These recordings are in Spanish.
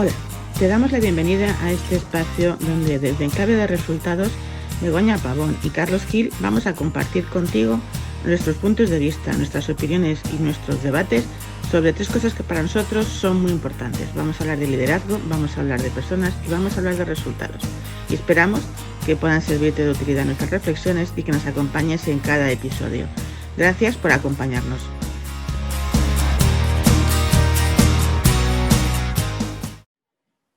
Hola, te damos la bienvenida a este espacio donde desde Enclave de Resultados, Begoña Pavón y Carlos Gil vamos a compartir contigo nuestros puntos de vista, nuestras opiniones y nuestros debates sobre tres cosas que para nosotros son muy importantes. Vamos a hablar de liderazgo, vamos a hablar de personas y vamos a hablar de resultados. Y esperamos que puedan servirte de utilidad nuestras reflexiones y que nos acompañes en cada episodio. Gracias por acompañarnos.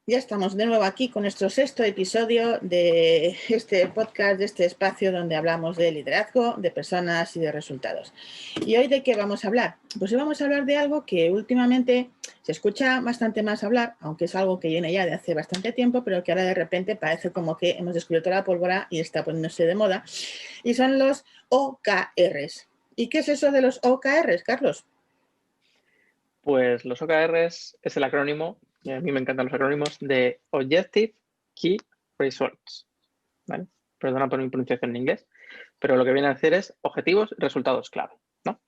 Ya estamos de nuevo aquí con nuestro sexto episodio de este podcast, de este espacio donde hablamos de liderazgo, de personas y de resultados. ¿Y hoy de qué vamos a hablar? Pues hoy vamos a hablar de algo que últimamente se escucha bastante más hablar, aunque es algo que viene ya de hace bastante tiempo, pero que ahora de repente parece como que hemos descubierto la pólvora y está poniéndose de moda, y son los OKRs. ¿Y qué es eso de los OKRs, Carlos? Pues los OKRs es el acrónimo, y a mí me encantan los acrónimos, de Objective Key Results. ¿Vale? Perdona por mi pronunciación en inglés, pero lo que viene a decir es objetivos, resultados clave, ¿no?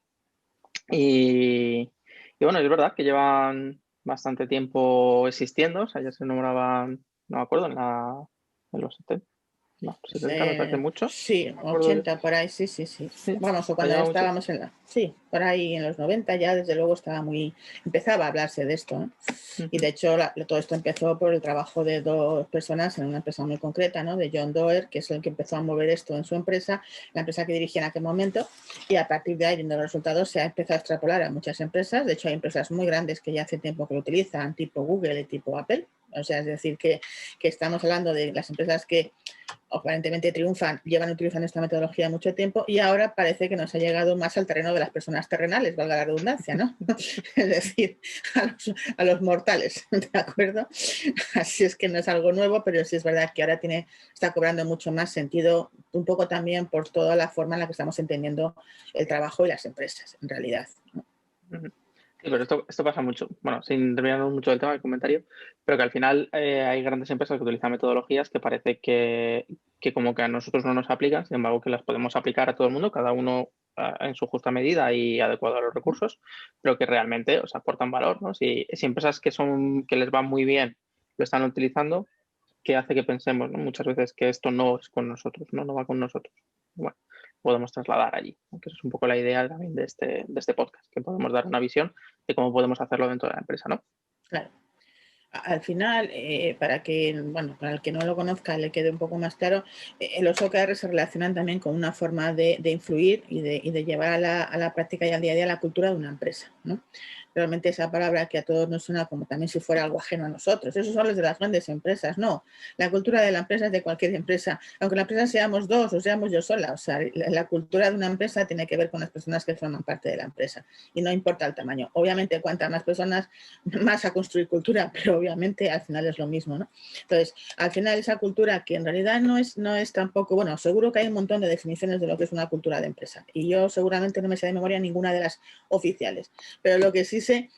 Y bueno, es verdad que llevan bastante tiempo existiendo, o sea, ya se nombraban, no me acuerdo, en los 70, no, 70 me parece mucho. Sí, No me acuerdo yo. 80 por ahí, sí. Sí, Vamos, o ha cuando llevado mucho. estábamos en la... Sí, por ahí en los 90 ya desde luego estaba muy... Empezaba a hablarse de esto, ¿no? Y de hecho todo esto empezó por el trabajo de dos personas en una empresa muy concreta, ¿no? De John Doerr, que es el que empezó a mover esto en su empresa, la empresa que dirigía en aquel momento, y a partir de ahí, viendo los resultados, se ha empezado a extrapolar a muchas empresas. De hecho, hay empresas muy grandes que ya hace tiempo que lo utilizan, tipo Google y tipo Apple. O sea, es decir, que estamos hablando de las empresas que aparentemente triunfan, llevan utilizando esta metodología mucho tiempo y ahora parece que nos ha llegado más al terreno de las personas terrenales, valga la redundancia, ¿no? Es decir, a los mortales, ¿de acuerdo? Así es que no es algo nuevo, pero sí es verdad que ahora está cobrando mucho más sentido, un poco también por toda la forma en la que estamos entendiendo el trabajo y las empresas, en realidad, ¿no? Sí, pero esto pasa mucho. Bueno, sin terminar mucho del tema del comentario, pero que al final hay grandes empresas que utilizan metodologías que parece que como que a nosotros no nos aplican, sin embargo que las podemos aplicar a todo el mundo, cada uno en su justa medida y adecuado a los recursos, pero que realmente os aportan valor, ¿no? Si empresas que les va muy bien lo están utilizando, ¿qué hace que pensemos, ¿no? Muchas veces que esto no es con nosotros, no va con nosotros? Bueno, podemos trasladar allí, que es un poco la idea también de este podcast, que podemos dar una visión de cómo podemos hacerlo dentro de la empresa, ¿no? Claro. Al final, para el que no lo conozca le quede un poco más claro, los OKR se relacionan también con una forma de influir y de llevar a la práctica y al día a día la cultura de una empresa, ¿no? Realmente esa palabra que a todos nos suena como también si fuera algo ajeno a nosotros. Esos son los de las grandes empresas. No, la cultura de la empresa es de cualquier empresa, aunque la empresa seamos dos o seamos yo sola. O sea, la cultura de una empresa tiene que ver con las personas que forman parte de la empresa y no importa el tamaño. Obviamente, cuantas más personas, más a construir cultura, pero obviamente al final es lo mismo, ¿no? Entonces, al final esa cultura que en realidad no es tampoco, bueno, seguro que hay un montón de definiciones de lo que es una cultura de empresa y yo seguramente no me sé de memoria ninguna de las oficiales, pero lo que sí sé,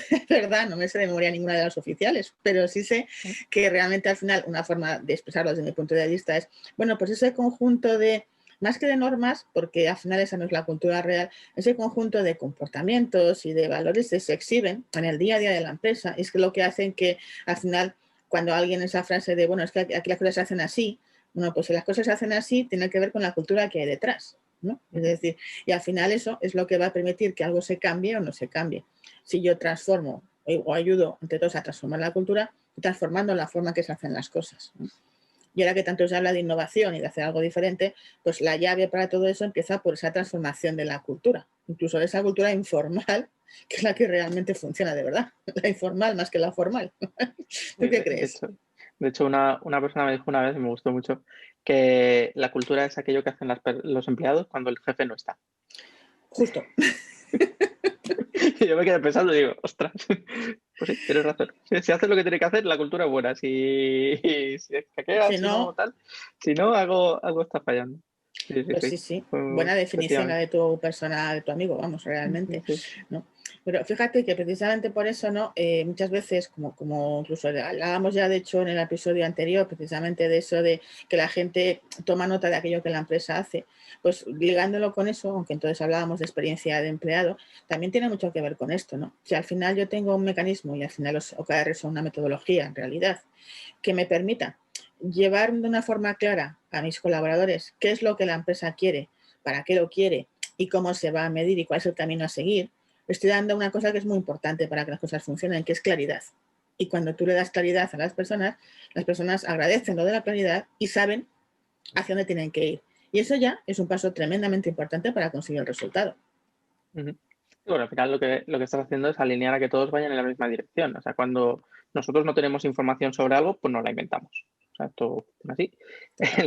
es verdad, no me sé de memoria ninguna de las oficiales, pero sí sé que realmente al final una forma de expresarlo desde mi punto de vista es, bueno, pues ese conjunto de, más que de normas, porque al final esa no es la cultura real, ese conjunto de comportamientos y de valores que se exhiben en el día a día de la empresa, es que lo que hacen que al final, cuando alguien esa frase de, bueno, es que aquí las cosas se hacen así, bueno, pues si las cosas se hacen así, tiene que ver con la cultura que hay detrás, ¿no? Es decir, y al final eso es lo que va a permitir que algo se cambie o no se cambie. Si yo transformo o ayudo entre todos a transformar la cultura, transformando la forma que se hacen las cosas, ¿no? Y ahora que tanto se habla de innovación y de hacer algo diferente, pues la llave para todo eso empieza por esa transformación de la cultura, incluso de esa cultura informal, que es la que realmente funciona de verdad, la informal más que la formal. ¿Tú qué crees? De hecho una persona me dijo una vez, y me gustó mucho, que la cultura es aquello que hacen los empleados cuando el jefe no está. Justo. Y yo me quedé pensando y digo, ostras, pues sí, tienes razón. Si haces lo que tiene que hacer, la cultura es buena. Si se queda, Si si no, no, tal. Si no, algo está fallando. Sí, sí, Pues sí. sí, sí, buena Pues, definición la efectivamente. de tu persona, de tu amigo, vamos, realmente, Sí. ¿no? Pero fíjate que precisamente por eso, ¿no? Muchas veces, como incluso hablábamos ya, de hecho, en el episodio anterior, precisamente de eso de que la gente toma nota de aquello que la empresa hace, pues ligándolo con eso, aunque entonces hablábamos de experiencia de empleado, también tiene mucho que ver con esto, ¿no? Si al final yo tengo un mecanismo y al final los OKR son una metodología, en realidad, que me permita llevar de una forma clara a mis colaboradores qué es lo que la empresa quiere, para qué lo quiere y cómo se va a medir y cuál es el camino a seguir, estoy dando una cosa que es muy importante para que las cosas funcionen, que es claridad. Y cuando tú le das claridad a las personas agradecen lo de la claridad y saben hacia dónde tienen que ir. Y eso ya es un paso tremendamente importante para conseguir el resultado. Ujú. Y bueno, al final lo que estás haciendo es alinear a que todos vayan en la misma dirección. O sea, cuando nosotros no tenemos información sobre algo, pues no la inventamos. O sea, esto funciona así.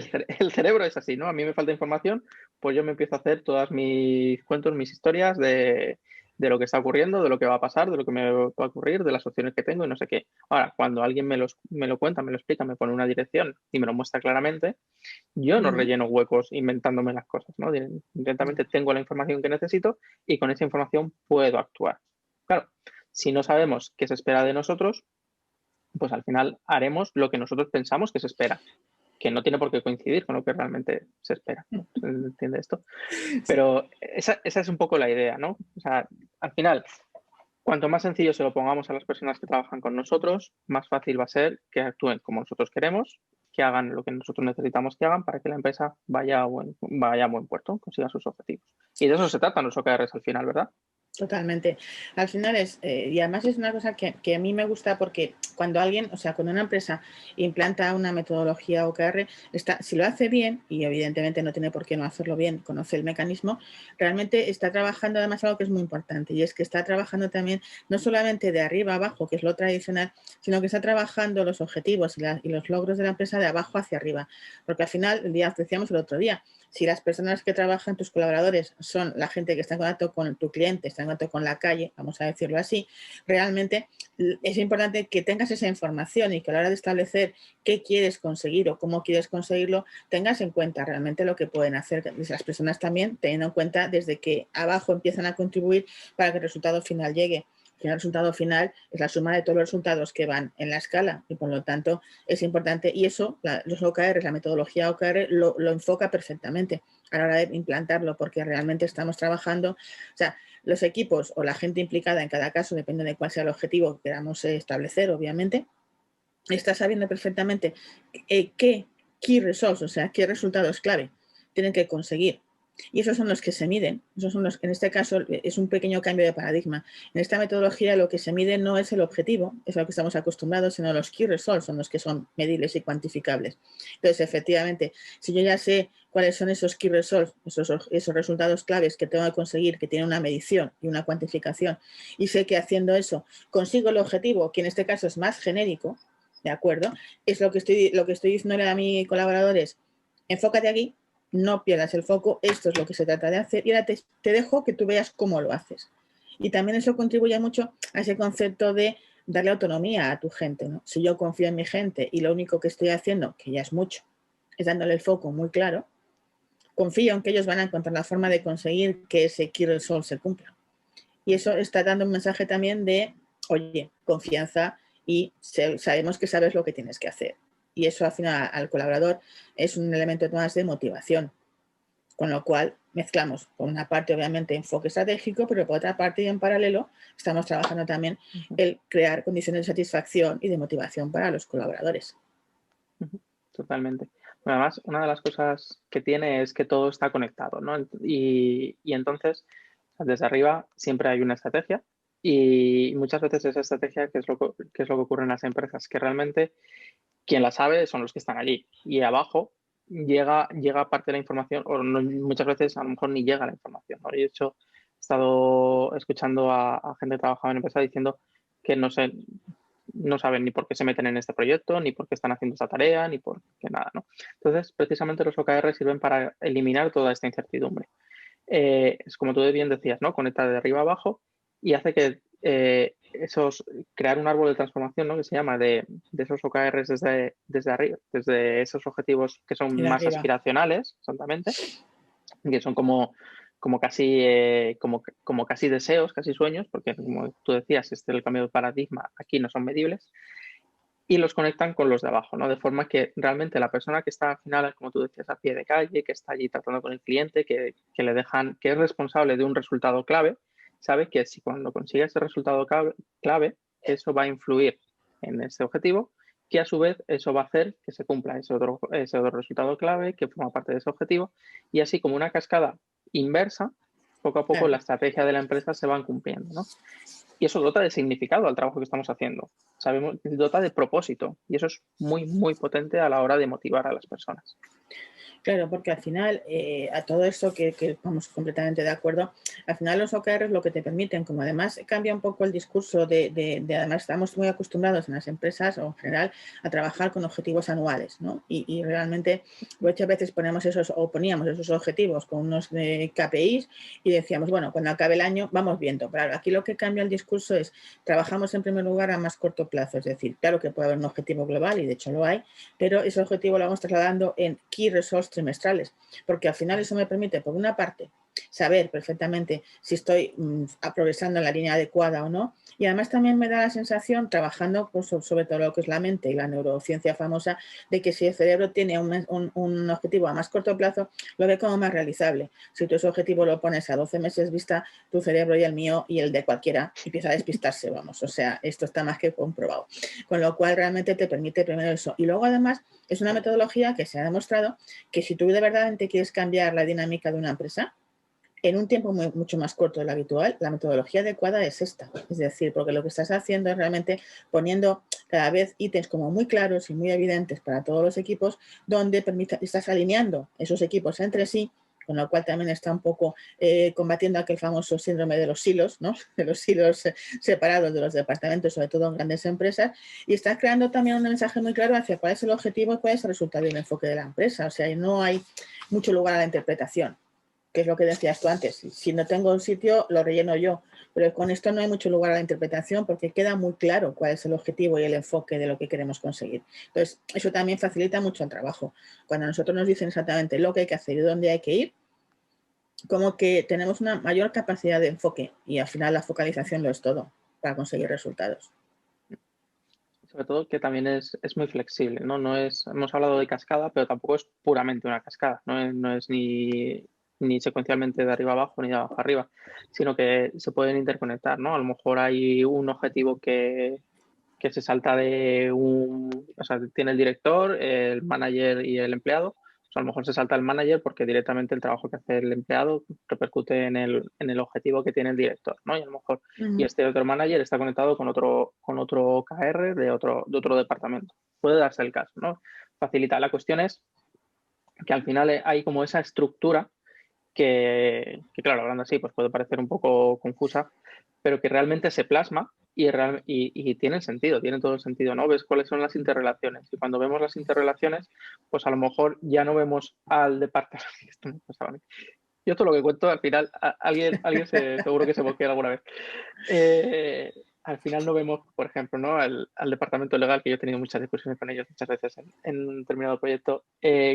Total. El cerebro es así, ¿no? A mí me falta información, pues yo me empiezo a hacer todas mis cuentos, mis historias de lo que está ocurriendo, de lo que va a pasar, de lo que me va a ocurrir, de las opciones que tengo y no sé qué. Ahora, cuando alguien me lo cuenta, me lo explica, me pone una dirección y me lo muestra claramente, yo no Ujú. relleno huecos inventándome las cosas, ¿no? No. Directamente tengo la información que necesito y con esa información puedo actuar. Claro, si no sabemos qué se espera de nosotros, pues al final haremos lo que nosotros pensamos que se espera, que no tiene por qué coincidir con lo que realmente se espera, ¿no? ¿Se entiende esto? Sí. Pero esa es un poco la idea, ¿no? O sea, al final, cuanto más sencillo se lo pongamos a las personas que trabajan con nosotros, más fácil va a ser que actúen como nosotros queremos, que hagan lo que nosotros necesitamos que hagan para que la empresa vaya a buen puerto, consiga sus objetivos. Y de eso se tratan los OKRs al final, ¿verdad? Totalmente. Al final y además es una cosa que a mí me gusta porque cuando alguien, o sea, cuando una empresa implanta una metodología OKR, si lo hace bien, y evidentemente no tiene por qué no hacerlo bien, conoce el mecanismo, realmente está trabajando además algo que es muy importante y es que está trabajando también no solamente de arriba a abajo, que es lo tradicional, sino que está trabajando los objetivos y los logros de la empresa de abajo hacia arriba. Porque al final, el día decíamos el otro día, si las personas que trabajan, tus colaboradores, son la gente que está en contacto con tu cliente, está en contacto con la calle, vamos a decirlo así, realmente es importante que tengas esa información y que a la hora de establecer qué quieres conseguir o cómo quieres conseguirlo, tengas en cuenta realmente lo que pueden hacer las personas también, teniendo en cuenta desde que abajo empiezan a contribuir para que el resultado final llegue. El resultado final es la suma de todos los resultados que van en la escala y por lo tanto es importante y eso, los OKR, la metodología OKR lo enfoca perfectamente a la hora de implantarlo porque realmente estamos trabajando, o sea, los equipos o la gente implicada en cada caso, depende de cuál sea el objetivo que queramos establecer, obviamente, está sabiendo perfectamente qué key results, o sea, qué resultados clave tienen que conseguir. Y esos son los que se miden. Esos son los que, en este caso, es un pequeño cambio de paradigma. En esta metodología lo que se mide no es el objetivo, es a lo que estamos acostumbrados, sino los key results son los que son medibles y cuantificables. Entonces, efectivamente, si yo ya sé cuáles son esos key results, esos resultados claves que tengo que conseguir, que tienen una medición y una cuantificación, y sé que haciendo eso consigo el objetivo, que en este caso es más genérico, ¿de acuerdo? Es lo que estoy diciéndole a mis colaboradores, enfócate aquí, no pierdas el foco, esto es lo que se trata de hacer y ahora te dejo que tú veas cómo lo haces. Y también eso contribuye mucho a ese concepto de darle autonomía a tu gente, ¿no? Si yo confío en mi gente y lo único que estoy haciendo, que ya es mucho, es dándole el foco muy claro, confío en que ellos van a encontrar la forma de conseguir que ese key result se cumpla. Y eso está dando un mensaje también de, oye, confianza y sabemos que sabes lo que tienes que hacer. Y eso al final al colaborador es un elemento más de motivación. Con lo cual mezclamos por una parte obviamente enfoque estratégico, pero por otra parte y en paralelo estamos trabajando también el crear condiciones de satisfacción y de motivación para los colaboradores. Totalmente. Bueno, además, una de las cosas que tiene es que todo está conectado, ¿no? Y entonces, desde arriba siempre hay una estrategia y muchas veces esa estrategia, qué es lo que ocurre en las empresas, que realmente quien la sabe son los que están allí y abajo llega parte de la información o muchas veces a lo mejor ni llega la información, ¿no? Y de hecho, he estado escuchando a gente que trabajaba en empresa diciendo que no saben ni por qué se meten en este proyecto, ni por qué están haciendo esta tarea, ni por qué nada, ¿no? Entonces, precisamente los OKR sirven para eliminar toda esta incertidumbre. Es como tú bien decías, ¿no? Conecta de arriba a abajo y hace que crear un árbol de transformación, ¿no? Que se llama de esos OKRs desde arriba, desde esos objetivos que son Y de más arriba. aspiracionales, exactamente, que son como casi, como casi deseos, casi sueños, porque como tú decías, este es el cambio de paradigma, aquí no son medibles, y los conectan con los de abajo, ¿no? De forma que realmente la persona que está al final, como tú decías, a pie de calle, que está allí tratando con el cliente, que le dejan, que es responsable de un resultado clave, sabe que si cuando consigue ese resultado clave, eso va a influir en ese objetivo, que a su vez eso va a hacer que se cumpla ese otro resultado clave que forma parte de ese objetivo, y así como una cascada inversa, poco a poco la Claro. estrategia de la empresa se van cumpliendo, ¿no? Y eso dota de significado al trabajo que estamos haciendo. Sabemos, dota de propósito. Y eso es muy, muy potente a la hora de motivar a las personas. Claro, porque al final, a todo esto que estamos completamente de acuerdo, al final los OKRs lo que te permiten, como además cambia un poco el discurso además estamos muy acostumbrados en las empresas o en general a trabajar con objetivos anuales, ¿no? Y realmente muchas veces poníamos esos objetivos con unos KPIs y decíamos, bueno, cuando acabe el año vamos viendo. Pero aquí lo que cambia el discurso es, trabajamos en primer lugar a más corto plazo, es decir, claro que puede haber un objetivo global y de hecho lo hay, pero ese objetivo lo vamos trasladando en key results trimestrales, porque al final eso me permite, por una parte, saber perfectamente si estoy progresando en la línea adecuada o no, y además también me da la sensación, trabajando pues, sobre todo lo que es la mente y la neurociencia famosa, de que si el cerebro tiene un objetivo a más corto plazo, lo ve como más realizable. Si tú ese objetivo lo pones a 12 meses vista, tu cerebro y el mío y el de cualquiera empieza a despistarse, vamos, o sea, esto está más que comprobado. Con lo cual realmente te permite primero eso. Y luego además es una metodología que se ha demostrado que si tú de verdad te quieres cambiar la dinámica de una empresa, en un tiempo mucho más corto de lo habitual, la metodología adecuada es esta. Es decir, porque lo que estás haciendo es realmente poniendo cada vez ítems como muy claros y muy evidentes para todos los equipos, donde estás alineando esos equipos entre sí, con lo cual también está un poco combatiendo aquel famoso síndrome de los silos, ¿no? De los silos separados de los departamentos, sobre todo en grandes empresas, y estás creando también un mensaje muy claro hacia cuál es el objetivo y cuál es el resultado y el enfoque de la empresa. O sea, no hay mucho lugar a la interpretación, que es lo que decías tú antes. Si no tengo un sitio, lo relleno yo. Pero con esto no hay mucho lugar a la interpretación porque queda muy claro cuál es el objetivo y el enfoque de lo que queremos conseguir. Entonces, eso también facilita mucho el trabajo. Cuando a nosotros nos dicen exactamente lo que hay que hacer y dónde hay que ir, como que tenemos una mayor capacidad de enfoque y al final la focalización lo es todo para conseguir resultados. Sobre todo que también es muy flexible, ¿no? No es, hemos hablado de cascada, pero tampoco es puramente una cascada, no es ni secuencialmente de arriba abajo ni de abajo arriba, sino que se pueden interconectar, ¿no? A lo mejor hay un objetivo que se salta o sea, tiene el director, el manager y el empleado. O sea, a lo mejor se salta el manager porque directamente el trabajo que hace el empleado repercute en el objetivo que tiene el director, ¿no? Y a lo mejor, y este otro manager está conectado con otro OKR de otro departamento. Puede darse el caso, ¿no? Facilita. La cuestión es que al final hay como esa estructura que claro, hablando así, pues puede parecer un poco confusa, pero que realmente se plasma y tiene sentido, tiene todo el sentido, ¿no? Ves cuáles son las interrelaciones y cuando vemos las interrelaciones, pues a lo mejor ya no vemos al departamento. Esto me pasaba a mí. Yo todo lo que cuento, al final, alguien seguro que se boquea alguna vez. Al final no vemos, por ejemplo, ¿no? al departamento legal, que yo he tenido muchas discusiones con ellos muchas veces en un determinado proyecto,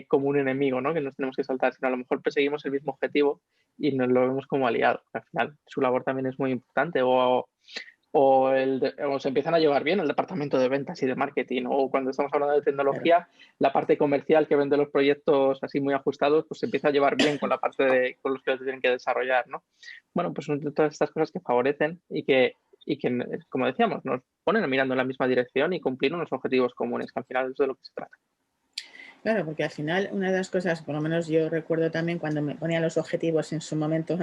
como un enemigo, ¿no? Que nos tenemos que saltar, sino a lo mejor perseguimos el mismo objetivo y nos lo vemos como aliado. Al final, su labor también es muy importante. O se empiezan a llevar bien el departamento de ventas y de marketing, o cuando estamos hablando de Claro. tecnología, la parte comercial que vende los proyectos así muy ajustados, pues se empieza a llevar bien con la parte con los que los tienen que desarrollar, ¿no? Bueno, pues son todas estas cosas que favorecen y que, como decíamos, nos ponen mirando en la misma dirección y cumplir unos objetivos comunes, que al final es de lo que se trata. Claro, porque al final una de las cosas, por lo menos yo recuerdo también cuando me ponía los objetivos en su momento,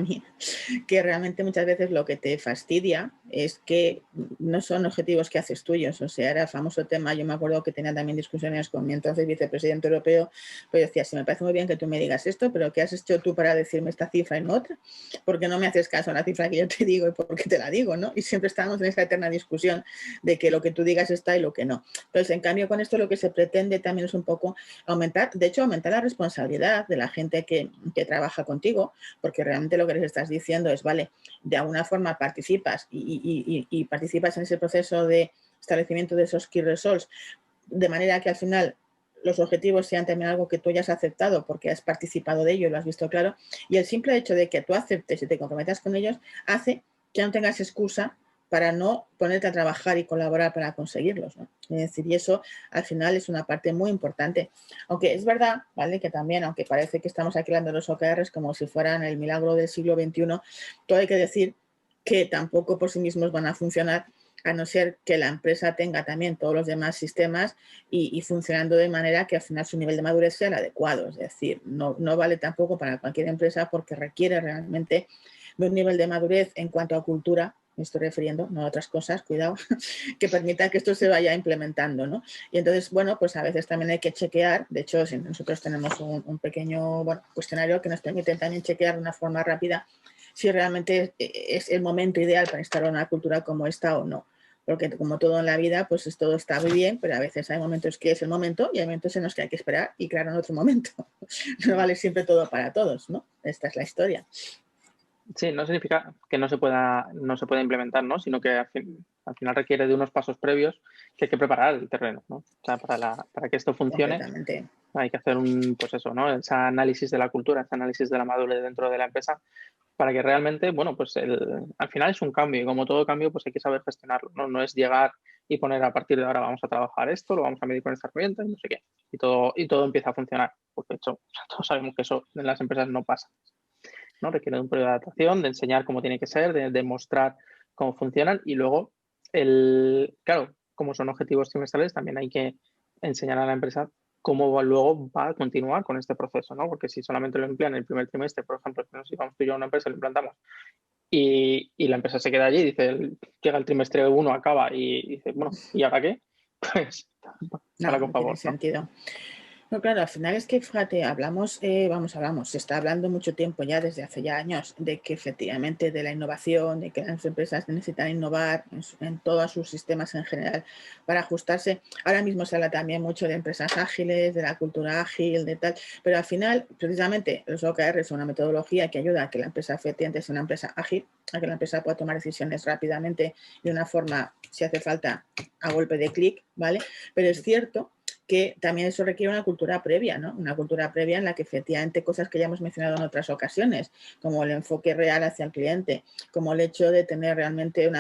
que realmente muchas veces lo que te fastidia es que no son objetivos que haces tuyos. O sea, era el famoso tema, yo me acuerdo que tenía también discusiones con mi entonces vicepresidente europeo, pues decía, sí, me parece muy bien que tú me digas esto, pero ¿qué has hecho tú para decirme esta cifra y no otra? ¿Por qué no me haces caso a la cifra que yo te digo y por qué te la digo, no? Y siempre estábamos en esa eterna discusión de que lo que tú digas está y lo que no. Entonces, en cambio, con esto lo que se pretende también es un poco aumentar la responsabilidad de la gente que trabaja contigo, porque realmente lo que les estás diciendo es, vale, de alguna forma participas y participas en ese proceso de establecimiento de esos key results, de manera que al final los objetivos sean también algo que tú hayas aceptado porque has participado de ello y lo has visto claro, y el simple hecho de que tú aceptes y te comprometas con ellos hace que no tengas excusa para no ponerte a trabajar y colaborar para conseguirlos, ¿no? Es decir, y eso al final es una parte muy importante. Aunque es verdad, ¿vale? Que también, aunque parece que estamos aquí hablando de los OKRs como si fueran el milagro del siglo XXI, todo hay que decir que tampoco por sí mismos van a funcionar a no ser que la empresa tenga también todos los demás sistemas y funcionando de manera que al final su nivel de madurez sea el adecuado. Es decir, no vale tampoco para cualquier empresa porque requiere realmente de un nivel de madurez en cuanto a cultura, me estoy refiriendo, no a otras cosas, cuidado, que permita que esto se vaya implementando, ¿no? Y entonces, bueno, pues a veces también hay que chequear, de hecho, si nosotros tenemos un pequeño cuestionario que nos permite también chequear de una forma rápida si realmente es el momento ideal para instalar una cultura como esta o no. Porque como todo en la vida, pues todo está muy bien, pero a veces hay momentos que es el momento y hay momentos en los que hay que esperar y claro, en otro momento. No vale siempre todo para todos, ¿no? Esta es la historia. Sí, no significa que no se pueda implementar, ¿no? Sino que al final requiere de unos pasos previos que hay que preparar el terreno, ¿no? O sea, para que esto funcione hay que hacer pues eso, ¿no? Ese análisis de la cultura, ese análisis de la madurez dentro de la empresa para que realmente, bueno, pues al final es un cambio y como todo cambio pues hay que saber gestionarlo, ¿no? No es llegar y poner a partir de ahora vamos a trabajar esto, lo vamos a medir con esta herramienta y no sé qué. Y todo empieza a funcionar, porque de hecho todos sabemos que eso en las empresas no pasa, ¿no? Requiere de un periodo de adaptación, de enseñar cómo tiene que ser, de mostrar cómo funcionan y luego, claro, como son objetivos trimestrales, también hay que enseñar a la empresa cómo luego va a continuar con este proceso, ¿no? Porque si solamente lo emplean en el primer trimestre, por ejemplo, que nos íbamos tú y yo a una empresa, lo implantamos y la empresa se queda allí, dice, llega el trimestre 1, acaba y dice, bueno, ¿y ahora qué? Pues, para con No tiene favor, ¿no? sentido. No, claro, al final es que, fíjate, se está hablando mucho tiempo ya, desde hace ya años, de que efectivamente de la innovación, de que las empresas necesitan innovar en todos sus sistemas en general para ajustarse. Ahora mismo se habla también mucho de empresas ágiles, de la cultura ágil, de tal, pero al final, precisamente, los OKR son una metodología que ayuda a que la empresa efectivamente sea una empresa ágil, a que la empresa pueda tomar decisiones rápidamente de una forma, si hace falta, a golpe de clic, ¿vale? Pero es cierto que también eso requiere una cultura previa, ¿no? Una cultura previa en la que efectivamente cosas que ya hemos mencionado en otras ocasiones, como el enfoque real hacia el cliente, como el hecho de tener realmente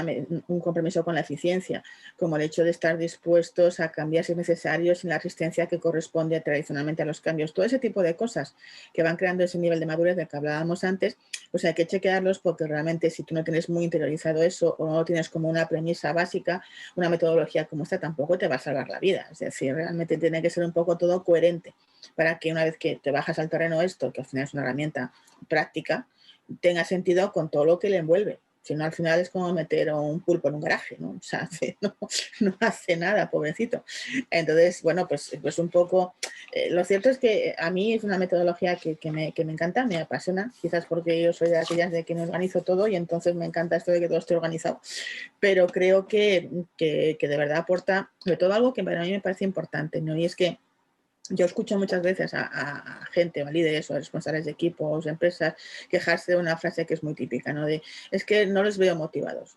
un compromiso con la eficiencia, como el hecho de estar dispuestos a cambiar si es necesario sin la resistencia que corresponde tradicionalmente a los cambios. Todo ese tipo de cosas que van creando ese nivel de madurez del que hablábamos antes, pues hay que chequearlos porque realmente si tú no tienes muy interiorizado eso o no tienes como una premisa básica, una metodología como esta tampoco te va a salvar la vida. Es decir, realmente tiene que ser un poco todo coherente para que una vez que te bajas al terreno esto, que al final es una herramienta práctica, tenga sentido con todo lo que le envuelve. Si no, al final es como meter un pulpo en un garaje, ¿no? O sea, no hace nada, pobrecito. Entonces, bueno, pues un poco... lo cierto es que a mí es una metodología que me encanta, me apasiona, quizás porque yo soy de aquellas de que me organizo todo y entonces me encanta esto de que todo esté organizado, pero creo que de verdad aporta, sobre todo algo que para mí me parece importante, ¿no? Y es que yo escucho muchas veces a gente, a líderes o a responsables de equipos, de empresas, quejarse de una frase que es muy típica, ¿no? De, es que no les veo motivados.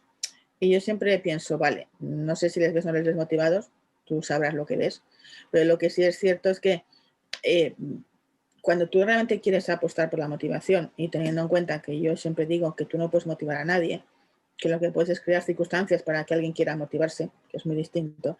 Y yo siempre pienso, vale, no sé si les ves o no les ves motivados, tú sabrás lo que ves, pero lo que sí es cierto es que eh, cuando tú realmente quieres apostar por la motivación y teniendo en cuenta que yo siempre digo que tú no puedes motivar a nadie, que lo que puedes es crear circunstancias para que alguien quiera motivarse, que es muy distinto.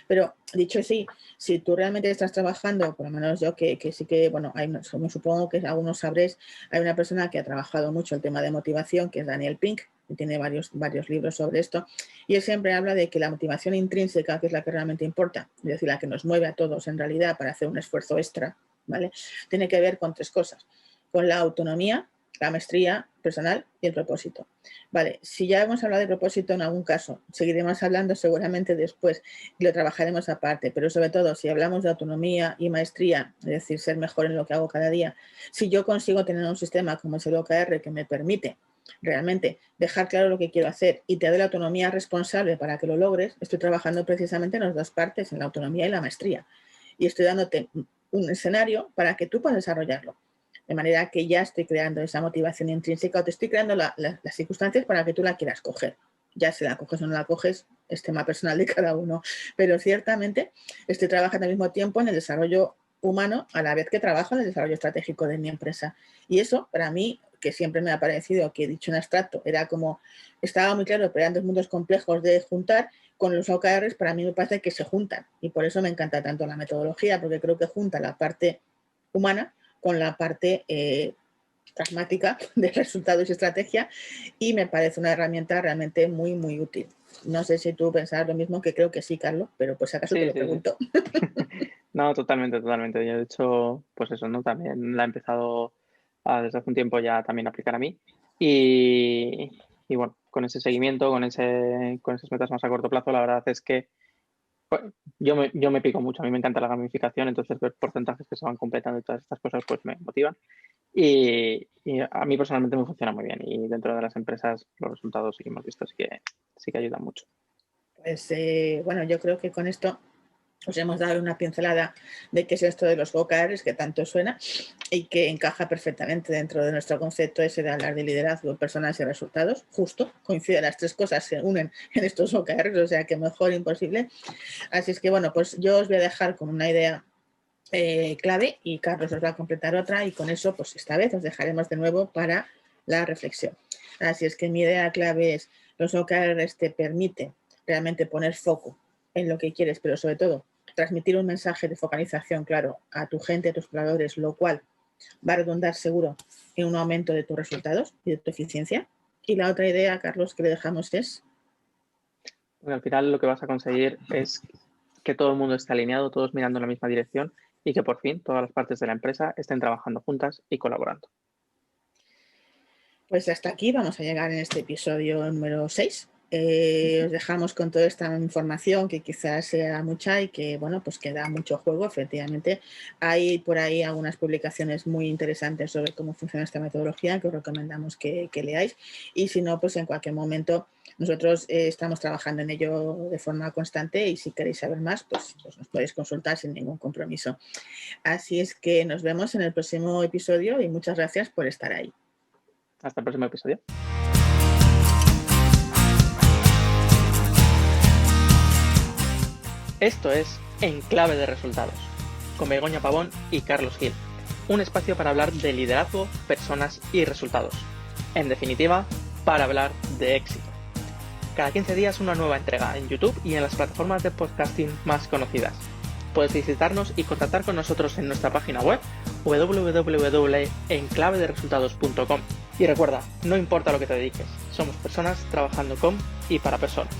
Pero dicho así, si tú realmente estás trabajando, por lo menos yo que sí que, bueno, me supongo que algunos sabréis, hay una persona que ha trabajado mucho el tema de motivación, que es Daniel Pink, que tiene varios libros sobre esto, y él siempre habla de que la motivación intrínseca, que es la que realmente importa, es decir, la que nos mueve a todos en realidad para hacer un esfuerzo extra, ¿vale? Tiene que ver con tres cosas, con la autonomía, la maestría personal y el propósito. Vale, si ya hemos hablado de propósito en algún caso, seguiremos hablando seguramente después y lo trabajaremos aparte, pero sobre todo si hablamos de autonomía y maestría, es decir, ser mejor en lo que hago cada día, si yo consigo tener un sistema como es el OKR que me permite realmente dejar claro lo que quiero hacer y te doy la autonomía responsable para que lo logres, estoy trabajando precisamente en las dos partes, en la autonomía y la maestría. Y estoy dándote un escenario para que tú puedas desarrollarlo. De manera que ya estoy creando esa motivación intrínseca o te estoy creando las circunstancias para que tú la quieras coger. Ya si la coges o no la coges, es tema personal de cada uno. Pero ciertamente estoy trabajando al mismo tiempo en el desarrollo humano a la vez que trabajo en el desarrollo estratégico de mi empresa. Y eso, para mí, que siempre me ha parecido que, dicho en abstracto, era como, estaba muy claro, pero eran dos mundos complejos de juntar. Con los OKRs, para mí me parece que se juntan. Y por eso me encanta tanto la metodología, porque creo que junta la parte humana con la parte pragmática de resultados y estrategia, y me parece una herramienta realmente muy, muy útil. No sé si tú pensabas lo mismo, que creo que sí, Carlos, pero por si acaso te lo pregunto. Sí. No, totalmente. Yo de hecho, pues eso, ¿no? También la he empezado desde hace un tiempo ya también a aplicar a mí. Y bueno, con ese seguimiento, con esas metas más a corto plazo, la verdad es que pues, yo me pico mucho. A mí me encanta la gamificación, entonces ver porcentajes que se van completando y todas estas cosas pues me motivan. Y a mí personalmente me funciona muy bien. Y dentro de las empresas los resultados sí que hemos visto sí que ayudan mucho. Pues bueno, yo creo que con esto os hemos dado una pincelada de qué es esto de los OKRs, que tanto suena y que encaja perfectamente dentro de nuestro concepto ese de hablar de liderazgo, personas y resultados. Justo coinciden las tres cosas, se unen en estos OKRs, o sea que mejor imposible. Así es que bueno, pues yo os voy a dejar con una idea clave y Carlos os va a completar otra, y con eso pues esta vez os dejaremos de nuevo para la reflexión. Así es que mi idea clave es: los OKRs te permiten realmente poner foco en lo que quieres, pero sobre todo transmitir un mensaje de focalización claro a tu gente, a tus colaboradores, lo cual va a redundar seguro en un aumento de tus resultados y de tu eficiencia. Y la otra idea, Carlos, que le dejamos es... Porque al final lo que vas a conseguir es que todo el mundo esté alineado, todos mirando en la misma dirección, y que por fin todas las partes de la empresa estén trabajando juntas y colaborando. Pues hasta aquí vamos a llegar en este episodio número 6. Os dejamos con toda esta información que quizás sea mucha y que, bueno, pues que da mucho juego. Efectivamente, hay por ahí algunas publicaciones muy interesantes sobre cómo funciona esta metodología que os recomendamos que leáis, y si no, pues en cualquier momento nosotros estamos trabajando en ello de forma constante, y si queréis saber más, pues nos podéis consultar sin ningún compromiso. Así es que nos vemos en el próximo episodio y muchas gracias por estar ahí. Hasta el próximo episodio. Esto es En Clave de Resultados, con Begoña Pavón y Carlos Gil, un espacio para hablar de liderazgo, personas y resultados. En definitiva, para hablar de éxito. Cada 15 días una nueva entrega en YouTube y en las plataformas de podcasting más conocidas. Puedes visitarnos y contactar con nosotros en nuestra página web www.enclavederesultados.com. Y recuerda, no importa lo que te dediques, somos personas trabajando con y para personas.